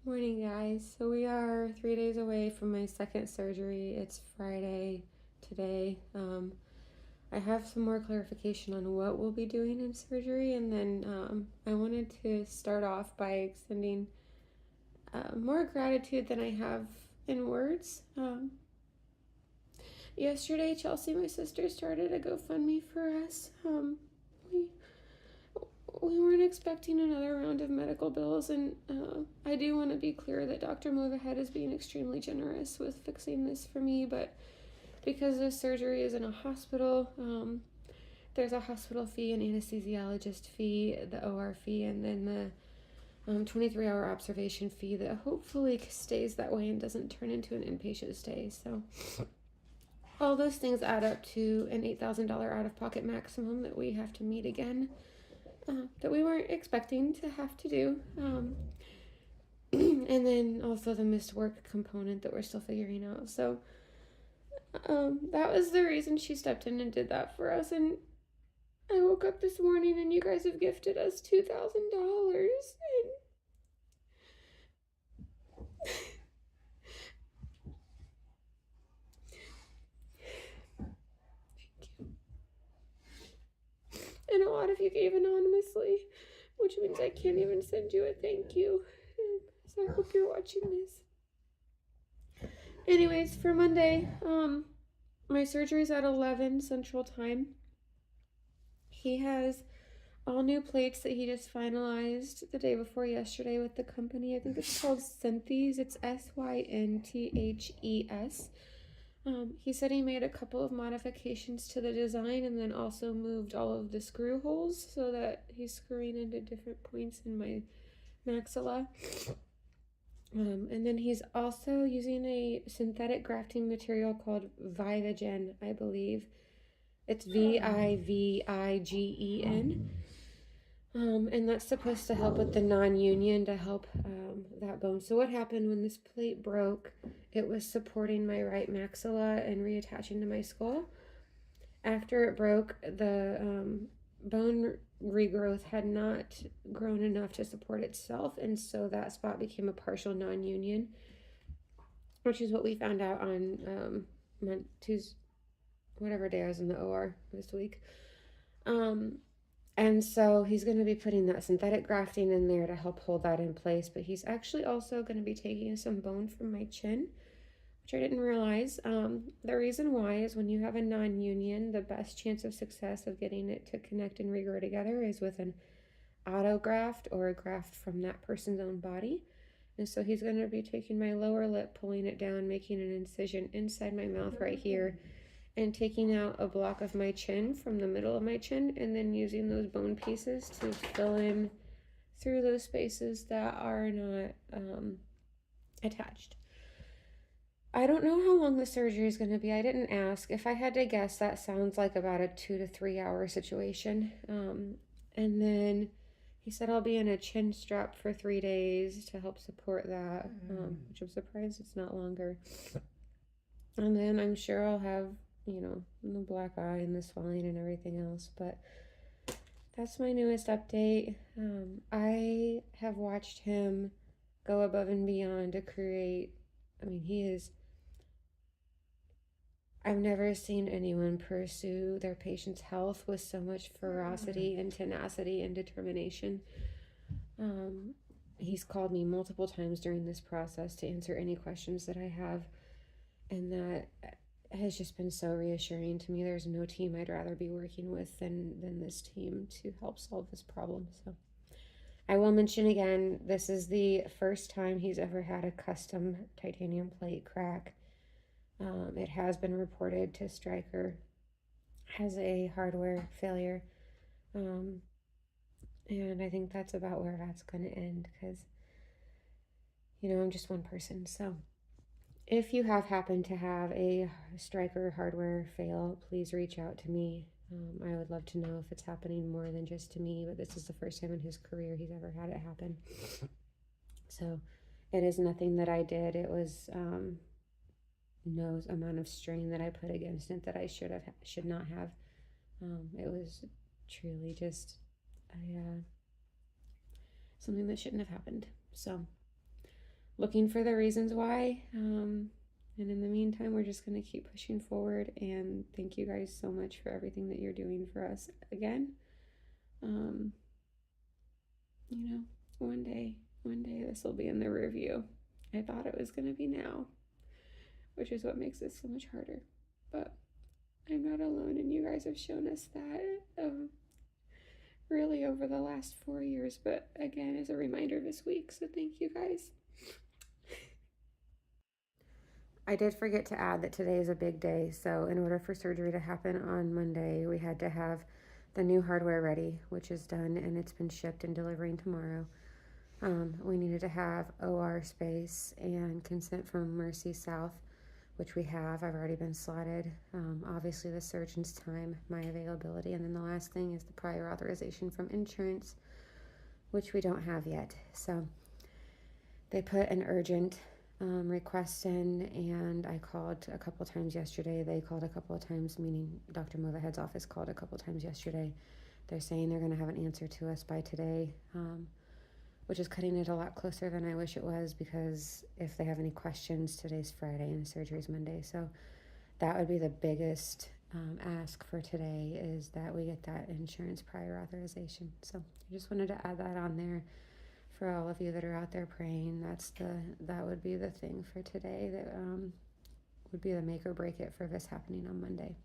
Morning, guys. So we are 3 days away from my second surgery. It's Friday today. I have some more clarification on what we'll be doing in surgery, and then I wanted to start off by extending more gratitude than I have in words. Yesterday, Chelsea, my sister, started a GoFundMe for us. We we weren't expecting another round of medical bills, and I do want to be clear that Dr. Movahead is being extremely generous with fixing this for me, but because this surgery is in a hospital, there's a hospital fee, an anesthesiologist fee, the OR fee, and then the 23-hour observation fee that hopefully stays that way and doesn't turn into an inpatient stay. So all those things add up to an $8,000 out-of-pocket maximum that we have to meet again. That we weren't expecting to have to do. And then also the missed work component that we're still figuring out. So that was the reason she stepped in and did that for us. And I woke up this morning and you guys have gifted us $2,000. And and a lot of you gave anonymously, which means I can't even send you a thank you. So I hope you're watching this. Anyways, for Monday, my surgery's at 11 Central Time. He has all new plates that he just finalized the day before yesterday with the company. I think it's called Synthes. It's Synthes. He said he made a couple of modifications to the design and then also moved all of the screw holes so that he's screwing into different points in my maxilla. And then he's also using a synthetic grafting material called Vivigen, I believe. It's Vivigen. And that's supposed to help with the non-union to help that bone. So what happened when this plate broke, it was supporting my right maxilla and reattaching to my skull. After it broke, the bone regrowth had not grown enough to support itself, and so that spot became a partial non-union, which is what we found out on Tuesday, whatever day I was in the OR this week. And so he's going to be putting that synthetic grafting in there to help hold that in place, but he's actually also going to be taking some bone from my chin, which I didn't realize. The reason why is when you have a non-union, the best chance of success of getting it to connect and regrow together is with an autograft or a graft from that person's own body. And so he's going to be taking my lower lip, pulling it down, making an incision inside my mouth right here, and taking out a block of my chin from the middle of my chin, and then using those bone pieces to fill in through those spaces that are not attached. I don't know how long the surgery is going to be. I didn't ask. If I had to guess, that sounds like about a 2 to 3 hour situation. And then he said I'll be in a chin strap for 3 days to help support that, which I'm surprised it's not longer. And then I'm sure I'll have, the black eye and the swelling and everything else. But that's my newest update. I have watched him go above and beyond to create, I've never seen anyone pursue their patient's health with so much ferocity and tenacity and determination. He's called me multiple times during this process to answer any questions that I have, and that has just been so reassuring to me. There's no team I'd rather be working with than this team to help solve this problem. So I will mention again, this is the first time he's ever had a custom titanium plate crack. It has been reported to Stryker as a hardware failure. And I think that's about where that's going to end because, I'm just one person. So if you have happened to have a Stryker hardware fail, please reach out to me. I would love to know if it's happening more than just to me, but this is the first time in his career he's ever had it happen. So it is nothing that I did. It was no amount of strain that I put against it that I should not have. It was truly just something that shouldn't have happened. So looking for the reasons why. And in the meantime, we're just going to keep pushing forward. And thank you guys so much for everything that you're doing for us again. Um, you know, one day this will be in the review. I thought it was going to be now, which is what makes this so much harder. But I'm not alone, and you guys have shown us that really over the last 4 years. But again, as a reminder this week, so thank you guys. I did forget to add that today is a big day. So, in order for surgery to happen on Monday, we had to have the new hardware ready, which is done and it's been shipped and delivering tomorrow. We needed to have OR space and consent from Mercy South, which we have. I've already been slotted. Obviously, the surgeon's time, my availability. And then the last thing is the prior authorization from insurance, which we don't have yet. So, they put an urgent request in, and I called a couple times yesterday. They called a couple of times, meaning Dr. Movahead's office called a couple times yesterday. They're saying they're going to have an answer to us by today, which is cutting it a lot closer than I wish it was, because if they have any questions, today's Friday and surgery's Monday. So that would be the biggest ask for today, is that we get that insurance prior authorization. So I just wanted to add that on there for all of you that are out there praying. That would be the thing for today that would be the make or break it for this happening on Monday.